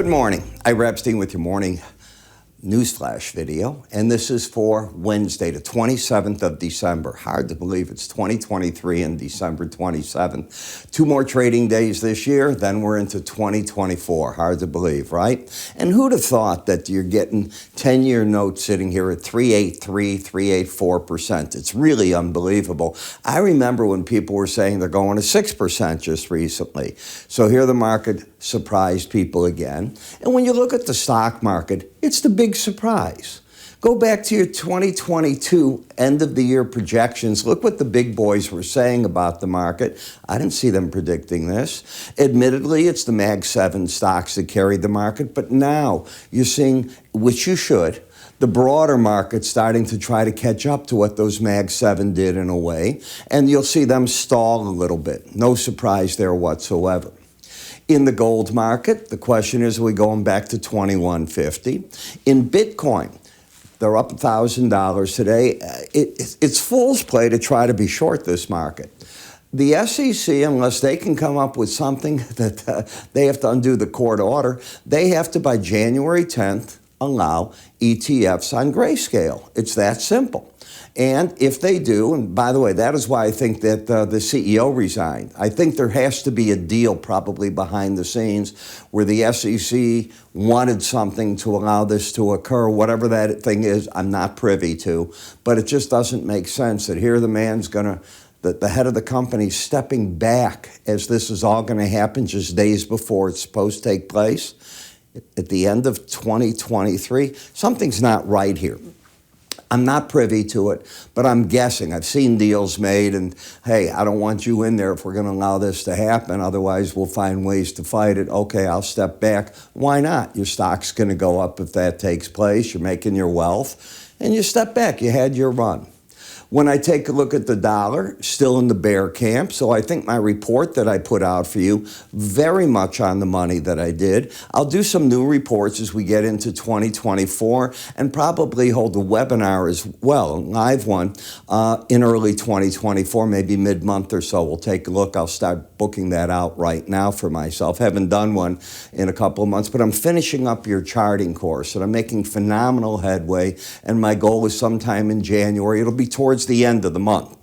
Good morning. Ira Epstein with your morning newsflash video, and this is for Wednesday, the 27th of December. Hard to believe it's 2023 and December 27th. 2 more trading days this year, then we're into 2024. Hard to believe, right? And who'd have thought that you're getting 10-year notes sitting here at 3.83, 3.84%? It's really unbelievable. I remember when people were saying they're going to 6% just recently. So here the market surprised people again. And when you look at the stock market, it's the big surprise. Go back to your 2022 end of the year projections. Look what the big boys were saying about the market. I didn't see them predicting this. Admittedly, it's the Mag 7 stocks that carried the market, but now you're seeing, which you should, the broader market starting to try to catch up to what those Mag 7 did in a way, and you'll see them stall a little bit. No surprise there whatsoever. In the gold market, the question is, are we going back to 2150? In Bitcoin, they're up $1,000 today. It's fool's play to try to be short this market. The SEC, unless they can come up with something that they have to undo the court order, they have to, by January 10th, allow ETFs on grayscale. It's that simple. And if they do, and by the way, that is why I think that the CEO resigned. I think there has to be a deal probably behind the scenes where the SEC wanted something to allow this to occur. Whatever that thing is, I'm not privy to. But it just doesn't make sense that here the man's going to, the head of the company stepping back as this is all going to happen just days before it's supposed to take place. At the end of 2023, something's not right here. I'm not privy to it, but I'm guessing. I've seen deals made, and hey, I don't want you in there if we're going to allow this to happen. Otherwise, we'll find ways to fight it. Okay, I'll step back. Why not? Your stock's going to go up if that takes place. You're making your wealth, and you step back. You had your run. When I take a look at the dollar, still in the bear camp, so I think my report that I put out for you, very much on the money that I did. I'll do some new reports as we get into 2024 and probably hold a webinar as well, a live one, in early 2024, maybe mid-month or so. We'll take a look. I'll start booking that out right now for myself. Haven't done one in a couple of months, but I'm finishing up your charting course, and I'm making phenomenal headway, and my goal is sometime in January. It'll be towards the end of the month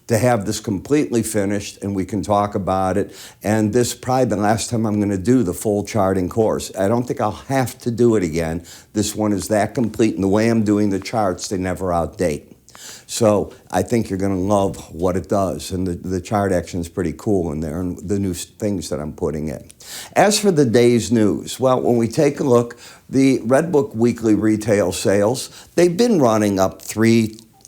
to have this completely finished, and we can talk about it. And this is probably the last time I'm going to do the full charting course. I don't think I'll have to do it again. This one is that complete, and the way I'm doing the charts, they never outdate. So I think you're going to love what it does, and the chart action is pretty cool in there, and the new things that I'm putting in. As for the day's news, well, when we take a look, the Redbook weekly retail sales, they've been running up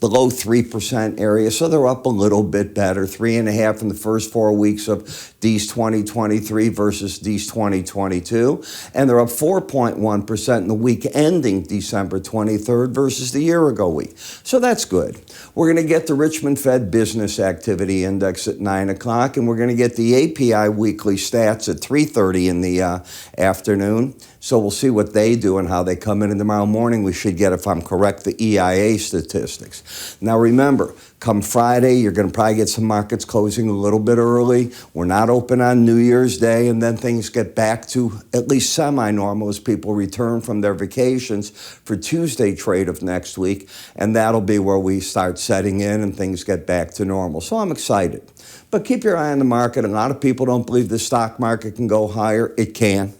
the low 3% area, so they're up a little bit better, 3.5% in the first 4 weeks of D's 2023 versus D's 2022, and they're up 4.1% in the week ending December 23rd versus the year ago week. So that's good. We're going to get the Richmond Fed Business Activity Index at 9 o'clock, and we're going to get the API weekly stats at 3:30 in the afternoon. So we'll see what they do and how they come in. And tomorrow morning, we should get, if I'm correct, the EIA statistics. Now remember, come Friday, you're going to probably get some markets closing a little bit early. We're not open on New Year's Day, and then things get back to at least semi-normal as people return from their vacations for Tuesday trade of next week. And that'll be where we start setting in and things get back to normal. So I'm excited. But keep your eye on the market. A lot of people don't believe the stock market can go higher. It can.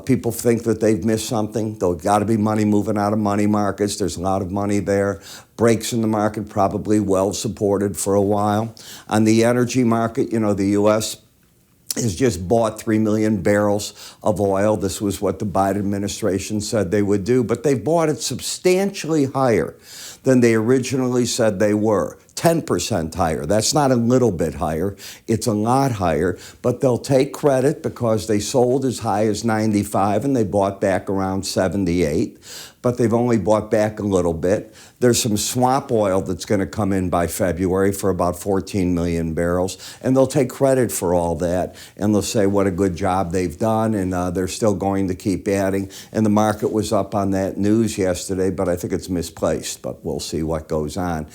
People think that they've missed something. There's got to be money moving out of money markets. There's a lot of money there. Breaks in the market, probably well supported for a while. On the energy market, you know, the U.S. has just bought 3 million barrels of oil. This was what the Biden administration said they would do, but they bought it substantially higher than they originally said they were. 10% higher. That's not a little bit higher. It's a lot higher, but they'll take credit because they sold as high as 95 and they bought back around 78, but they've only bought back a little bit. There's some swap oil that's going to come in by February for about 14 million barrels, and they'll take credit for all that, and they'll say what a good job they've done, and they're still going to keep adding. And the market was up on that news yesterday, but I think it's misplaced, but we'll see what goes on.